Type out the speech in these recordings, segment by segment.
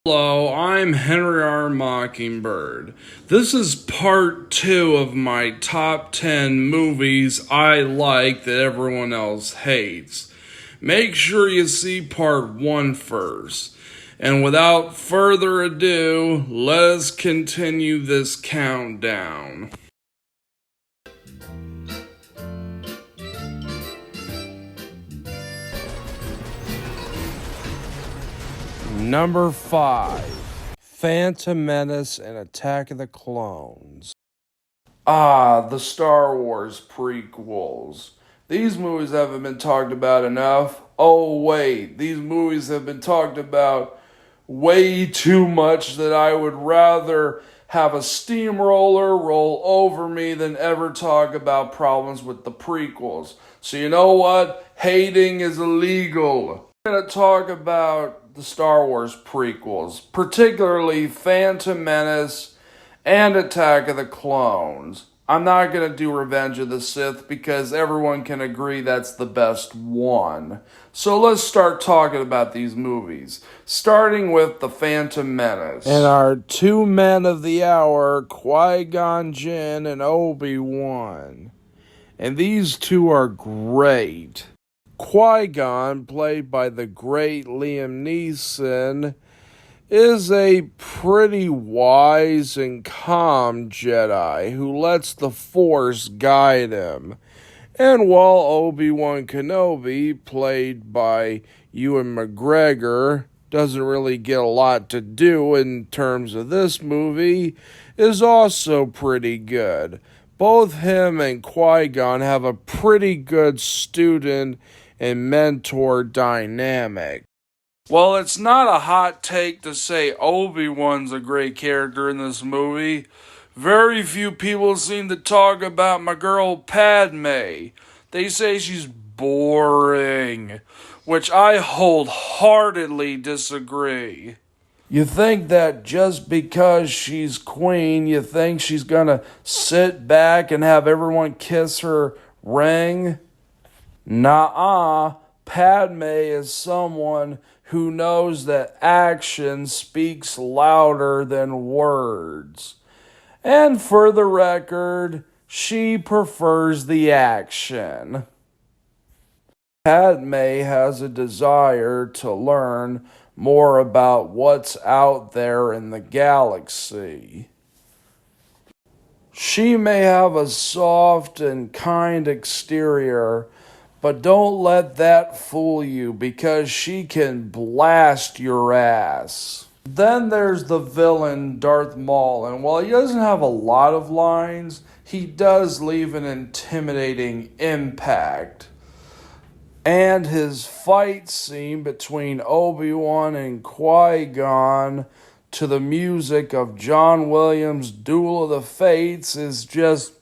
Hello, I'm Henry R. Mockingbird. This is part 2 of my top 10 movies I like that everyone else hates. Make sure you see part 1 first. And without further ado, let us continue this countdown. Number 5. Phantom Menace and Attack of the Clones. The Star Wars prequels. These movies haven't been talked about enough. Oh wait, these movies have been talked about way too much that I would rather have a steamroller roll over me than ever talk about problems with the prequels. So you know what? Hating is illegal. I'm going to talk about the Star Wars prequels, particularly Phantom Menace and Attack of the Clones. I'm not going to do Revenge of the Sith because everyone can agree that's the best one. So let's start talking about these movies, starting with the Phantom Menace. And our two men of the hour, Qui-Gon Jinn and Obi-Wan. And these two are great. Qui-Gon, played by the great Liam Neeson, is a pretty wise and calm Jedi who lets the Force guide him. And while Obi-Wan Kenobi, played by Ewan McGregor, doesn't really get a lot to do in terms of this movie, is also pretty good. Both him and Qui-Gon have a pretty good student and mentor dynamic. Well, it's not a hot take to say Obi-Wan's a great character in this movie. Very few people seem to talk about my girl Padme. They say she's boring, which I wholeheartedly disagree. You think that just because she's queen, you think she's gonna sit back and have everyone kiss her ring? Nuh-uh. Padme is someone who knows that action speaks louder than words. And for the record, she prefers the action. Padme has a desire to learn more about what's out there in the galaxy. She may have a soft and kind exterior, but don't let that fool you because she can blast your ass. Then there's the villain, Darth Maul, and while he doesn't have a lot of lines, he does leave an intimidating impact. And his fight scene between Obi-Wan and Qui-Gon to the music of John Williams' Duel of the Fates is just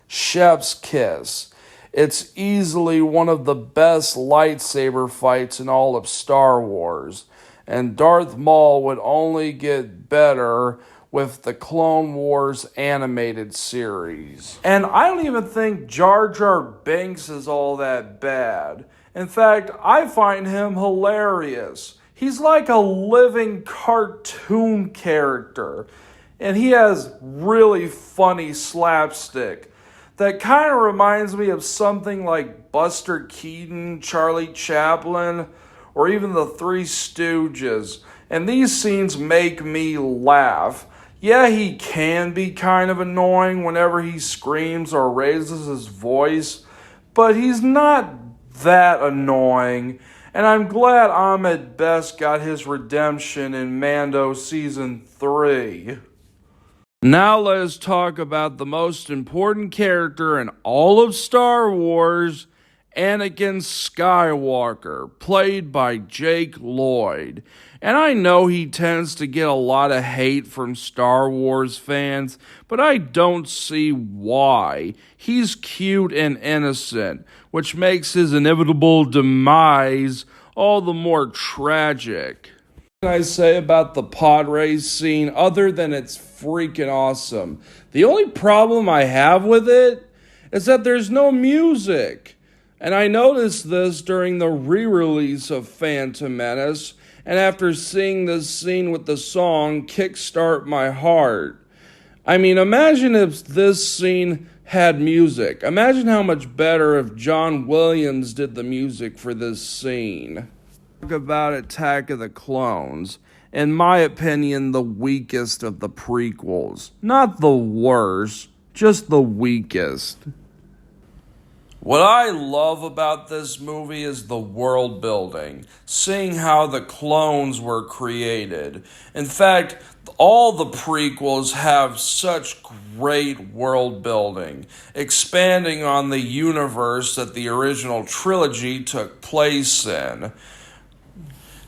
chef's kiss. It's easily one of the best lightsaber fights in all of Star Wars, and Darth Maul would only get better with the Clone Wars animated series. And I don't even think Jar Jar Binks is all that bad. In fact, I find him hilarious. He's like a living cartoon character, and he has really funny slapstick that kind of reminds me of something like Buster Keaton, Charlie Chaplin, or even the Three Stooges. And these scenes make me laugh. Yeah, he can be kind of annoying whenever he screams or raises his voice, but he's not that annoying. And I'm glad Ahmed Best got his redemption in Mando Season 3. Now let's talk about the most important character in all of Star Wars, Anakin Skywalker, played by Jake Lloyd. And I know he tends to get a lot of hate from Star Wars fans, but I don't see why. He's cute and innocent, which makes his inevitable demise all the more tragic. What can I say about the pod race scene other than it's freaking awesome? The only problem I have with it is that there's no music. And I noticed this during the re-release of Phantom Menace, and after seeing this scene with the song Kickstart My Heart. I mean, imagine if this scene had music. Imagine how much better if John Williams did the music for this scene. Talk about Attack of the Clones. In my opinion, the weakest of the prequels. Not the worst, just the weakest. What I love about this movie is the world building, seeing how the clones were created. In fact, all the prequels have such great world building, expanding on the universe that the original trilogy took place in.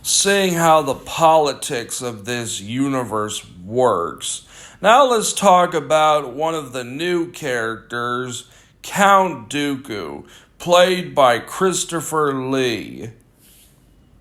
Seeing how the politics of this universe works. Now let's talk about one of the new characters, Count Dooku, played by Christopher Lee.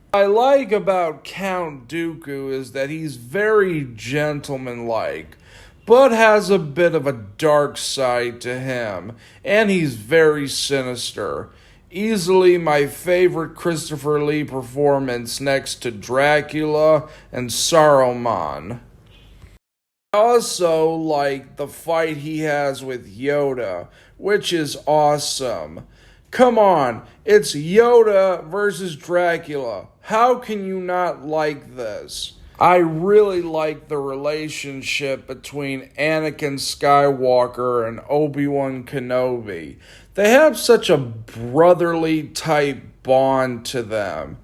What I like about Count Dooku is that he's very gentlemanlike, but has a bit of a dark side to him, and he's very sinister. Easily my favorite Christopher Lee performance next to Dracula and Saruman. I also like the fight he has with Yoda, which is awesome. Come on, it's Yoda versus Dracula. How can you not like this? I really like the relationship between Anakin Skywalker and Obi-Wan Kenobi. They have such a brotherly type bond to them.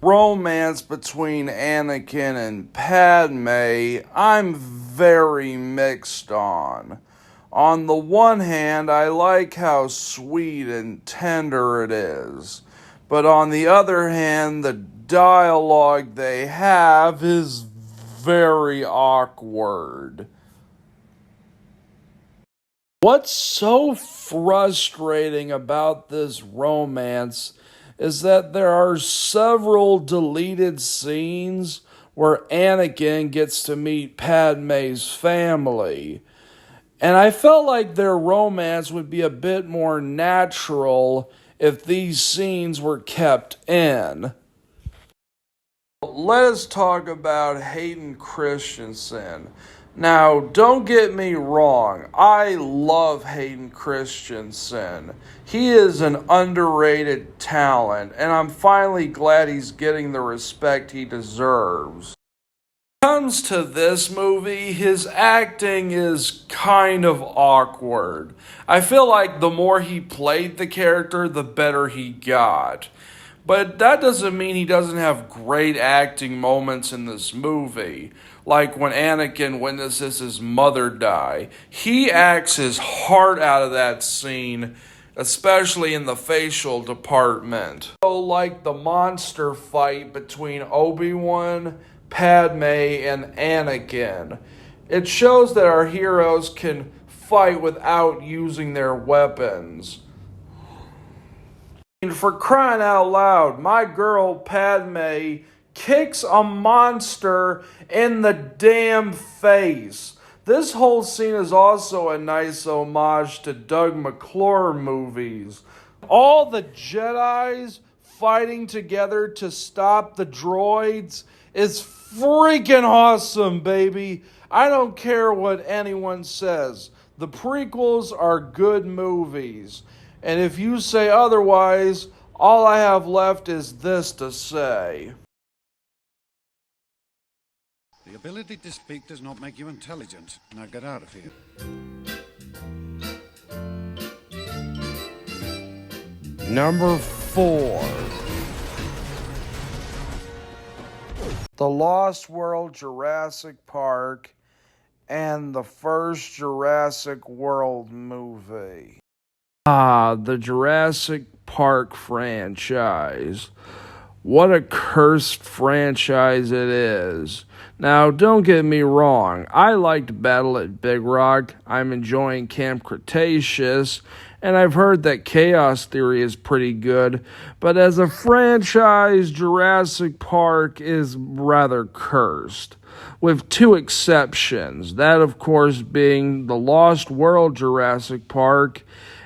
Romance between Anakin and Padme, I'm very mixed on. On the one hand, I like how sweet and tender it is. But on the other hand, the dialogue they have is very awkward. What's so frustrating about this romance is that there are several deleted scenes where Anakin gets to meet Padme's family. And I felt like their romance would be a bit more natural if these scenes were kept in. Let us talk about Hayden Christensen. Now, don't get me wrong, I love Hayden Christensen. He is an underrated talent, and I'm finally glad he's getting the respect he deserves. When it comes to this movie, his acting is kind of awkward. I feel like the more he played the character, the better he got. But that doesn't mean he doesn't have great acting moments in this movie. Like when Anakin witnesses his mother die. He acts his heart out of that scene, especially in the facial department. So like the monster fight between Obi-Wan, Padme, and Anakin. It shows that our heroes can fight without using their weapons. For crying out loud, my girl Padme kicks a monster in the damn face. This whole scene is also a nice homage to Doug McClure movies. All the Jedis fighting together to stop the droids is freaking awesome, baby. I don't care what anyone says. The prequels are good movies. And if you say otherwise, all I have left is this to say. The ability to speak does not make you intelligent. Now get out of here. Number 4. The Lost World Jurassic Park and the first Jurassic World movie. The Jurassic Park franchise. What a cursed franchise it is. Now, don't get me wrong. I liked Battle at Big Rock. I'm enjoying Camp Cretaceous. And I've heard that Chaos Theory is pretty good. But as a franchise, Jurassic Park is rather cursed. With 2 exceptions. That, of course, being the Lost World Jurassic Park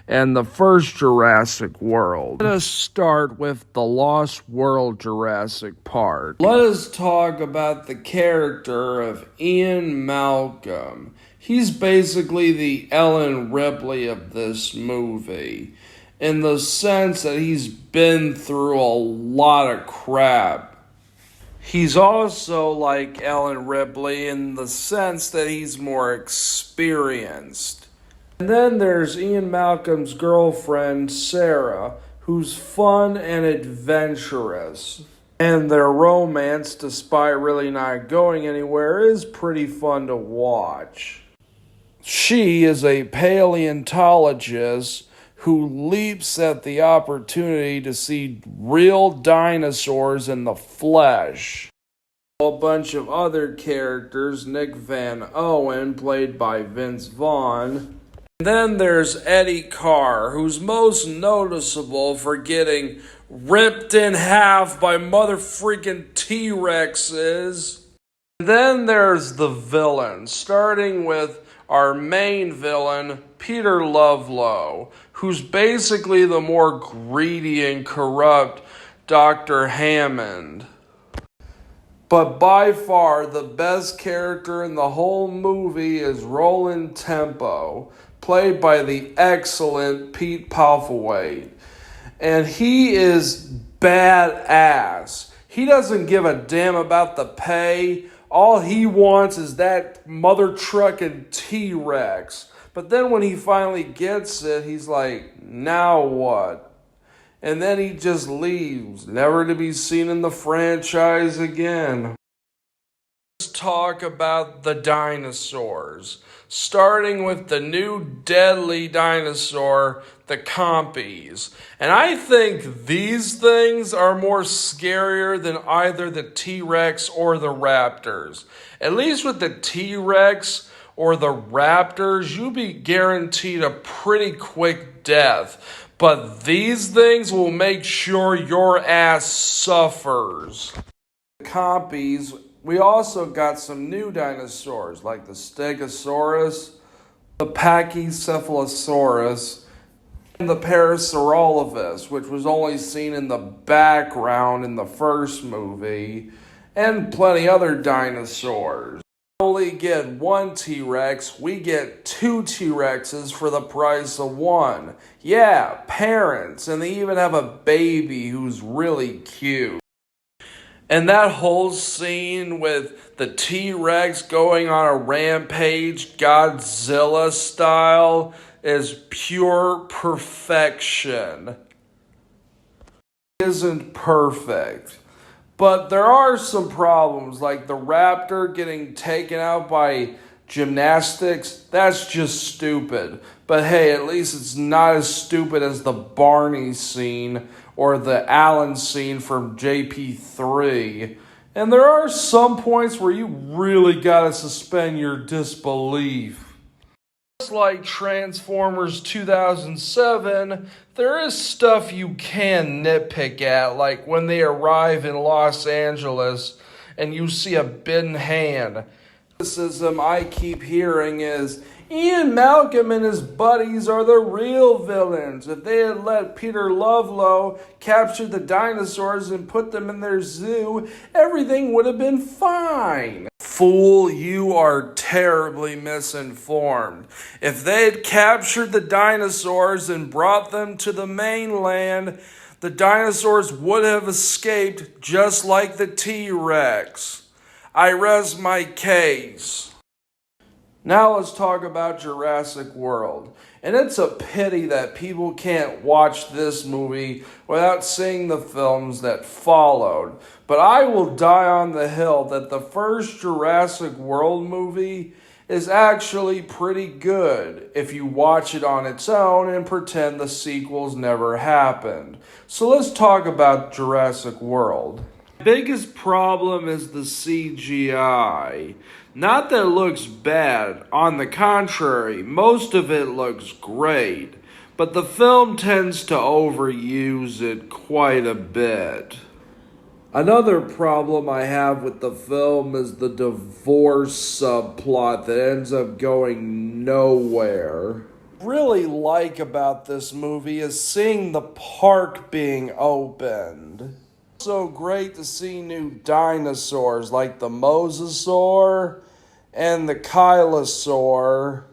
and the first Jurassic World. Let us start with the Lost World Jurassic Park. Let us talk about the character of Ian Malcolm. He's basically the Ellen Ripley of this movie, in the sense that he's been through a lot of crap. He's also like Ellen Ripley in the sense that he's more experienced. And then there's Ian Malcolm's girlfriend, Sarah, who's fun and adventurous. And their romance, despite really not going anywhere, is pretty fun to watch. She is a paleontologist who leaps at the opportunity to see real dinosaurs in the flesh. A bunch of other characters, Nick Van Owen, played by Vince Vaughn. Then there's Eddie Carr, who's most noticeable for getting ripped in half by mother-freaking T-Rexes. Then there's the villain, starting with our main villain, Peter Lovelow, who's basically the more greedy and corrupt Dr. Hammond. But by far, the best character in the whole movie is Roland Tempo, played by the excellent Pete Postlethwaite. And he is badass. He doesn't give a damn about the pay. All he wants is that mother trucking T-Rex. But then when he finally gets it, he's like, now what? And then he just leaves, never to be seen in the franchise again. Let's talk about the dinosaurs, starting with the new deadly dinosaur, the Compies. And I think these things are more scarier than either the T-Rex or the Raptors. At least with the T-Rex or the Raptors, you'll be guaranteed a pretty quick death. But these things will make sure your ass suffers. The Compies, we also got some new dinosaurs like the Stegosaurus, the Pachycephalosaurus, and the Parasaurolophus, which was only seen in the background in the first movie, and plenty other dinosaurs. We only get one T-Rex, we get two T-Rexes for the price of one. Yeah, parents, and they even have a baby who's really cute. And that whole scene with the T-Rex going on a rampage, Godzilla style, is pure perfection. It isn't perfect. But there are some problems, like the raptor getting taken out by gymnastics. That's just stupid. But hey, at least it's not as stupid as the Barney scene or the Alan scene from JP3. And there are some points where you really gotta suspend your disbelief. Just like Transformers 2007, there is stuff you can nitpick at, like when they arrive in Los Angeles and you see a bitten hand. The criticism I keep hearing is, Ian Malcolm and his buddies are the real villains. If they had let Peter Lovelow capture the dinosaurs and put them in their zoo, everything would have been fine. Fool, you are terribly misinformed. If they had captured the dinosaurs and brought them to the mainland, the dinosaurs would have escaped just like the T-Rex. I rest my case. Now let's talk about Jurassic World. And it's a pity that people can't watch this movie without seeing the films that followed. But I will die on the hill that the first Jurassic World movie is actually pretty good if you watch it on its own and pretend the sequels never happened. So let's talk about Jurassic World. The biggest problem is the CGI. Not that it looks bad, on the contrary, most of it looks great, but the film tends to overuse it quite a bit. Another problem I have with the film is the divorce subplot that ends up going nowhere. really like about this movie is seeing the park being opened. So great to see new dinosaurs like the mosasaur and the Kylosaur.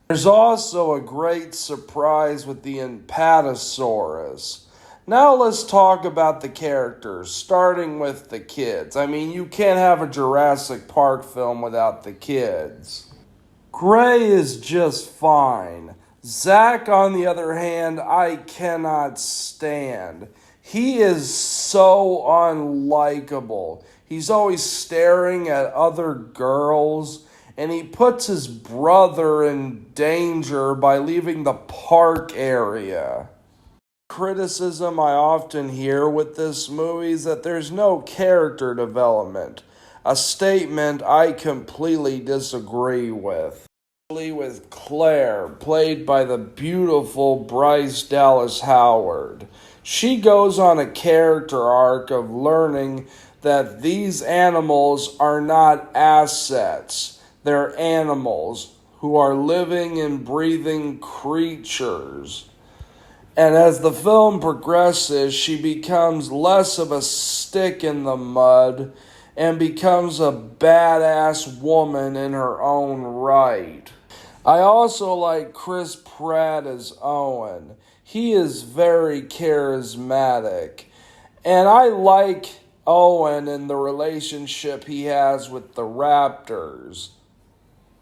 There's also a great surprise with the Empatosaurus. Now let's talk about the characters, starting with the kids. I mean, you can't have a Jurassic Park film without the kids. Gray is just fine. Zach, on the other hand, I cannot stand. He is so unlikable. He's always staring at other girls, and he puts his brother in danger by leaving the park area. Criticism I often hear with this movie is that there's no character development, a statement I completely disagree with. With Claire, played by the beautiful Bryce Dallas Howard. She goes on a character arc of learning that these animals are not assets. They're animals who are living and breathing creatures. And as the film progresses, she becomes less of a stick in the mud and becomes a badass woman in her own right. I also like Chris Pratt as Owen. He is very charismatic. And I like Owen and the relationship he has with the raptors.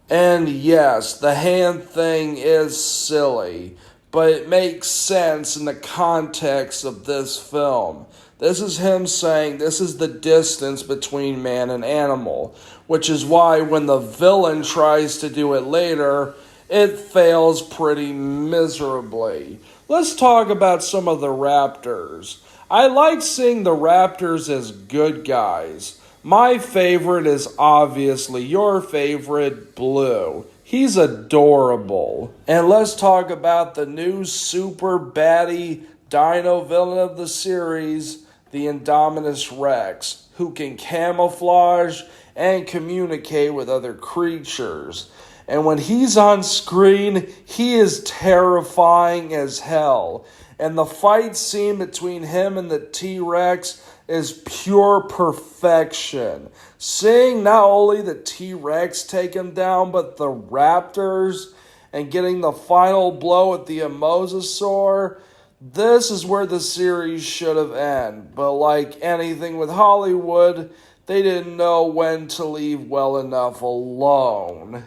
And yes, the hand thing is silly, but it makes sense in the context of this film. This is him saying this is the distance between man and animal, which is why when the villain tries to do it later, it fails pretty miserably. Let's talk about some of the raptors. I like seeing the raptors as good guys. My favorite is obviously your favorite, Blue. He's adorable. And let's talk about the new super baddie dino villain of the series, the Indominus Rex, who can camouflage and communicate with other creatures. And when he's on screen, he is terrifying as hell. And the fight scene between him and the T-Rex is pure perfection. Seeing not only the T-Rex take him down, but the raptors, and getting the final blow at the Mosasaur, this is where the series should have ended. But like anything with Hollywood, they didn't know when to leave well enough alone.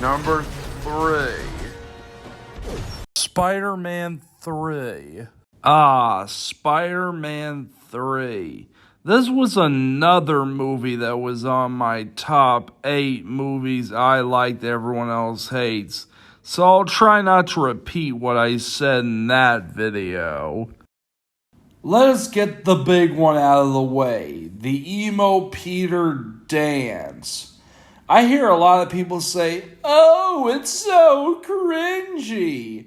Number 3. Spider-Man 3. Spider-Man 3. This was another movie that was on my top 8 movies I like that everyone else hates. So I'll try not to repeat what I said in that video. Let us get the big one out of the way. The Emo Peter dance. I hear a lot of people say, "Oh, it's so cringy."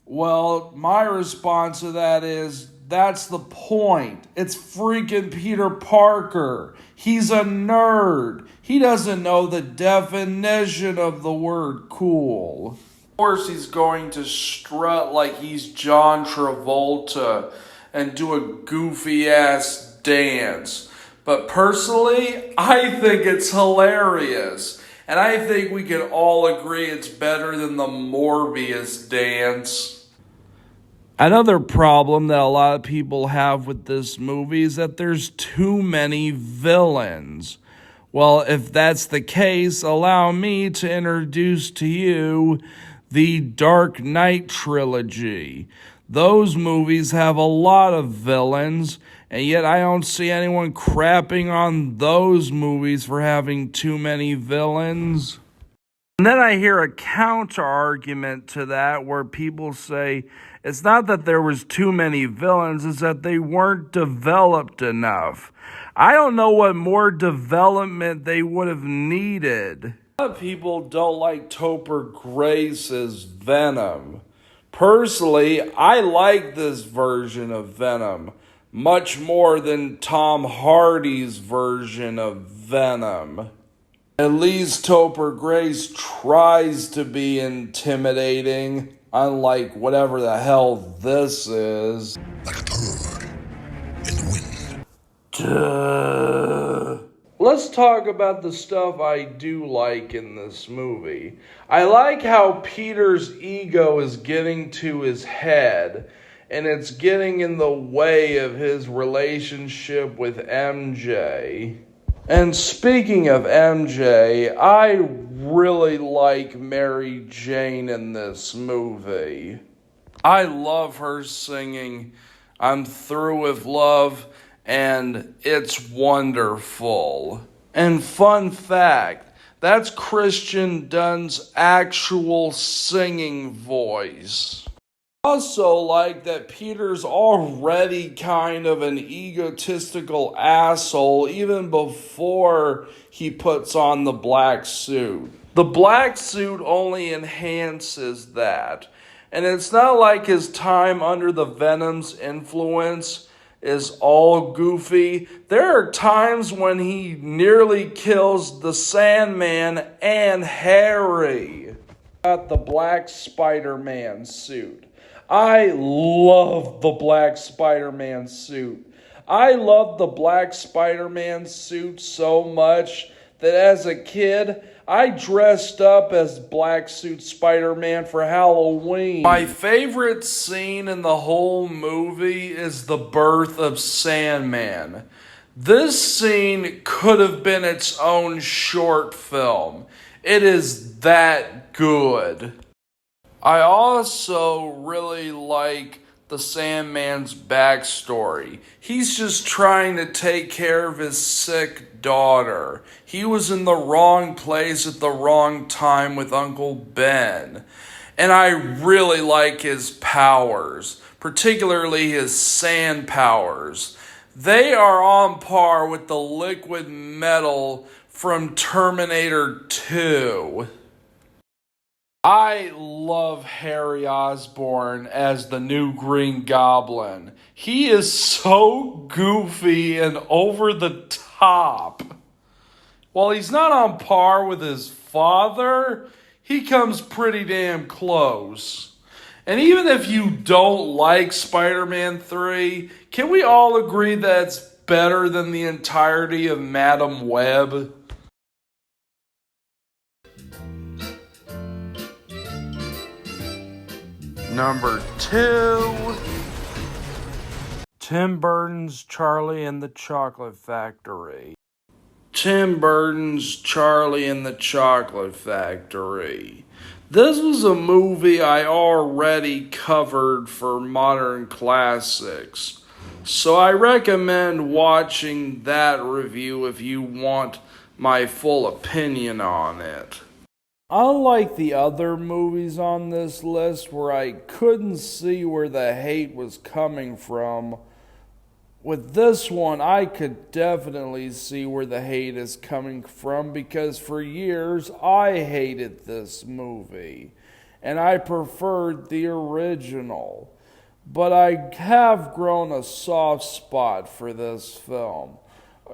Well, my response to that is, that's the point. It's freaking Peter Parker. He's a nerd. He doesn't know the definition of the word cool. Of course, he's going to strut like he's John Travolta and do a goofy-ass dance. But personally, I think it's hilarious. And I think we can all agree it's better than the Morbius dance. Another problem that a lot of people have with this movie is that there's too many villains. Well, if that's the case, allow me to introduce to you the Dark Knight trilogy. Those movies have a lot of villains, and yet I don't see anyone crapping on those movies for having too many villains. And then I hear a counter argument to that where people say it's not that there was too many villains, it's that they weren't developed enough. I don't know what more development they would have needed. A lot of people don't like Topher Grace's Venom. Personally, I like this version of Venom. much more than Tom Hardy's version of Venom. At least Topher Grace tries to be intimidating, unlike whatever the hell this is. Like a bird in the wind. Duh. Let's talk about the stuff I do like in this movie. I like how Peter's ego is getting to his head, and it's getting in the way of his relationship with MJ. And speaking of MJ, I really like Mary Jane in this movie. I love her singing "I'm Through with Love," and it's wonderful. And fun fact, that's Christian Dunn's actual singing voice. I also like that Peter's already kind of an egotistical asshole even before he puts on the black suit. The black suit only enhances that. And it's not like his time under the Venom's influence is all goofy. There are times when he nearly kills the Sandman and Harry. Got the black Spider-Man suit. I love the black Spider-Man suit. I love the black Spider-Man suit so much that as a kid, I dressed up as Black Suit Spider-Man for Halloween. My favorite scene in the whole movie is the birth of Sandman. This scene could have been its own short film. It is that good. I also really like the Sandman's backstory. He's just trying to take care of his sick daughter. He was in the wrong place at the wrong time with Uncle Ben. And I really like his powers, particularly his sand powers. They are on par with the liquid metal from Terminator 2. I love Harry Osborn as the new Green Goblin. He is so goofy and over the top. While he's not on par with his father, he comes pretty damn close. And even if you don't like Spider-Man 3, can we all agree that it's better than the entirety of Madam Web? Number 2, Tim Burton's Charlie and the Chocolate Factory. Tim Burton's Charlie and the Chocolate Factory. This was a movie I already covered for Modern Classics, so I recommend watching that review if you want my full opinion on it. Unlike the other movies on this list where I couldn't see where the hate was coming from, with this one I could definitely see where the hate is coming from because for years I hated this movie and I preferred the original. But I have grown a soft spot for this film.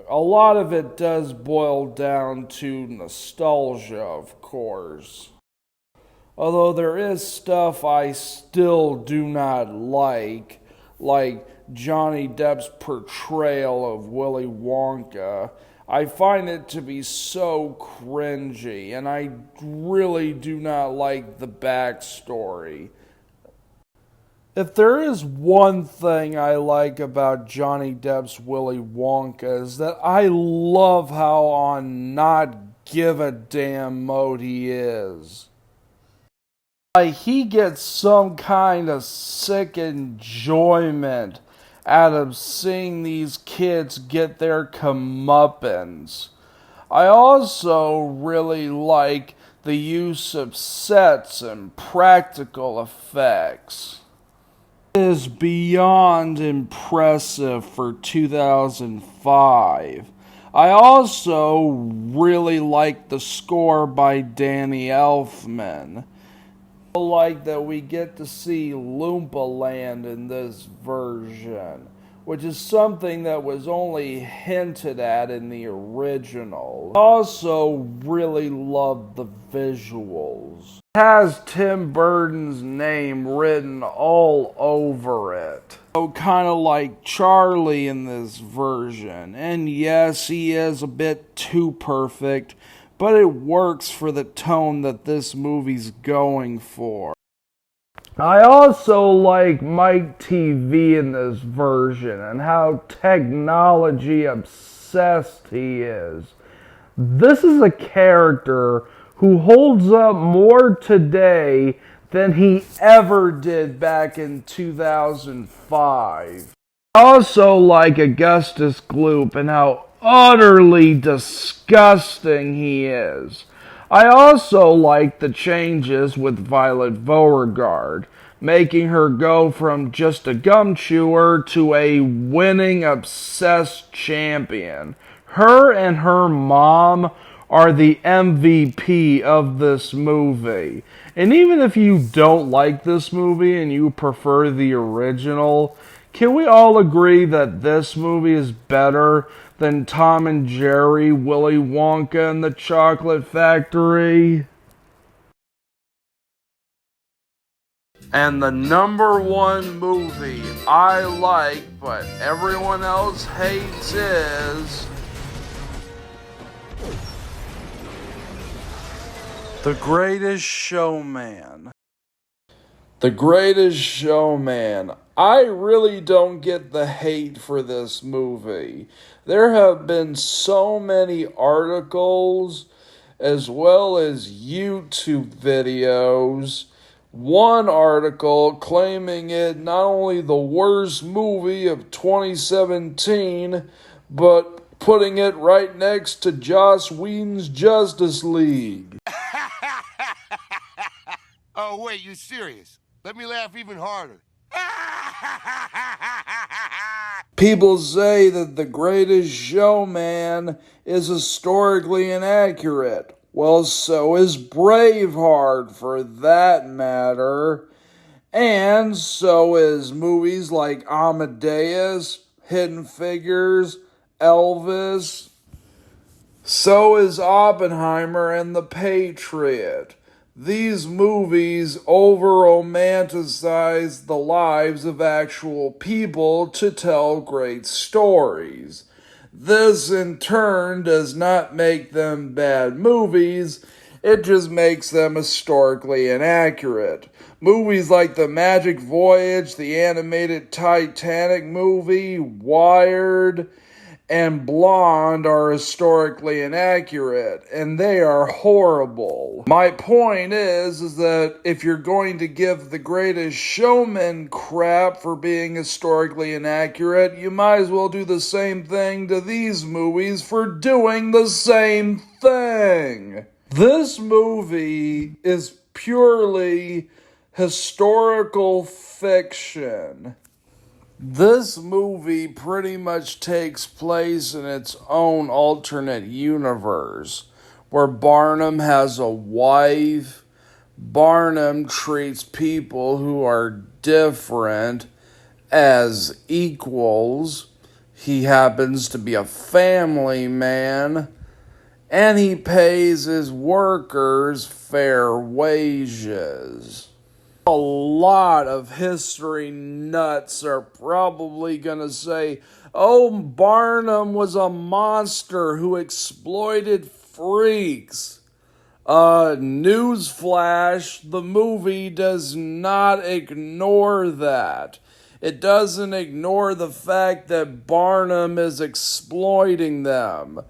A lot of it does boil down to nostalgia, of course. Although there is stuff I still do not like Johnny Depp's portrayal of Willy Wonka. I find it to be so cringy, and I really do not like the backstory. If there is one thing I like about Johnny Depp's Willy Wonka is that I love how on not give a damn mode he is. Like he gets some kind of sick enjoyment out of seeing these kids get their comeuppance. I also really like the use of sets and practical effects. Is beyond impressive for 2005. I also really like the score by Danny Elfman. I like that we get to see Loompa Land in this version, which is something that was only hinted at in the original. I also really love the visuals. It has Tim Burton's name written all over it. So kind of like Charlie in this version. And yes, he is a bit too perfect, but it works for the tone that this movie's going for. I also like Mike TV in this version and how technology obsessed he is. This is a character who holds up more today than he ever did back in 2005. I also like Augustus Gloop and how utterly disgusting he is. I also like the changes with Violet Beauregarde, making her go from just a gum chewer to a winning obsessed champion. Her and her mom are the MVP of this movie. And even if you don't like this movie and you prefer the original, can we all agree that this movie is better than Tom and Jerry, Willy Wonka and the Chocolate Factory? And the number one movie I like but everyone else hates is The Greatest Showman. The Greatest Showman. I really don't get the hate for this movie. There have been so many articles as well as YouTube videos. One article claiming it not only the worst movie of 2017, but putting it right next to Joss Whedon's Justice League. Oh, wait, you serious? Let me laugh even harder. People say that The Greatest Showman is historically inaccurate. Well, so is Braveheart, for that matter. And so is movies like Amadeus, Hidden Figures, Elvis. So is Oppenheimer and The Patriot. These movies over-romanticize the lives of actual people to tell great stories. This, in turn, does not make them bad movies, it just makes them historically inaccurate. Movies like The Magic Voyage, the animated Titanic movie, Wired, and Blonde are historically inaccurate, and they are horrible. My point is that if you're going to give The Greatest Showman crap for being historically inaccurate, you might as well do the same thing to these movies for doing the same thing. This movie is purely historical fiction. This movie pretty much takes place in its own alternate universe, where Barnum has a wife. Barnum treats people who are different as equals. He happens to be a family man, and he pays his workers fair wages. A lot of history nuts are probably gonna say, oh, Barnum was a monster who exploited freaks. Newsflash, the movie does not ignore that. It doesn't ignore the fact that Barnum is exploiting them.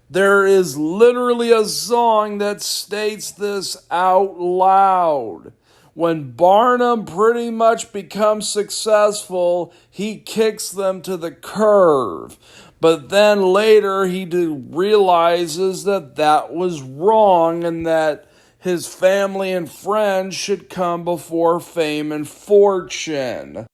There is literally a song that states this out loud. When Barnum pretty much becomes successful, he kicks them to the curb. But then later he realizes that that was wrong and that his family and friends should come before fame and fortune.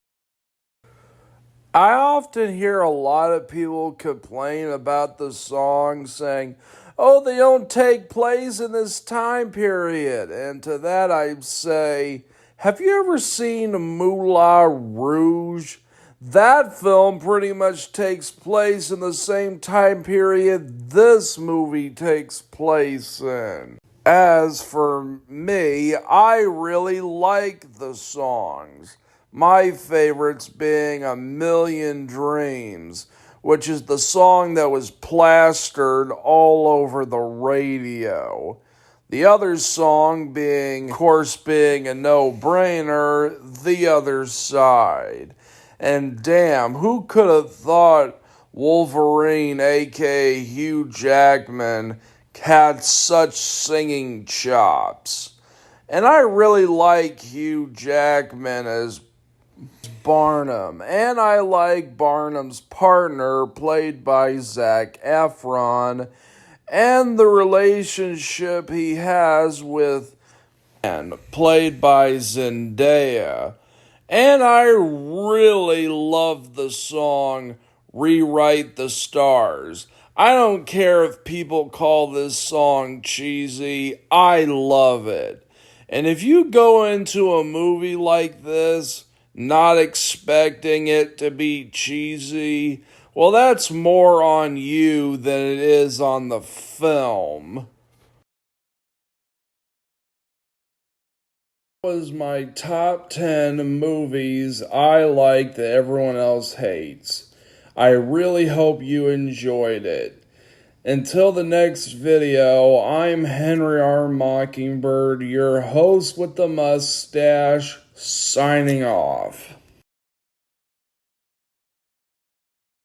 I often hear a lot of people complain about the song saying, oh, they don't take place in this time period. And to that I say, have you ever seen Moulin Rouge? That film pretty much takes place in the same time period this movie takes place in. As for me, I really like the songs. My favorites being A Million Dreams, which is the song that was plastered all over the radio. The other song being, of course, being a no-brainer, The Other Side. And damn, who could have thought Wolverine, aka Hugh Jackman, had such singing chops? And I really like Hugh Jackman as Barnum, and I like Barnum's partner, played by Zac Efron, and the relationship he has with Anne, played by Zendaya. And I really love the song Rewrite the Stars. I don't care if people call this song cheesy, I love it. And if you go into a movie like this not expecting it to be cheesy, well, that's more on you than it is on the film. That was my top 10 movies I like that everyone else hates. I really hope you enjoyed it. Until the next video, I'm Henry R. Mockingbird, your host with the mustache, signing off.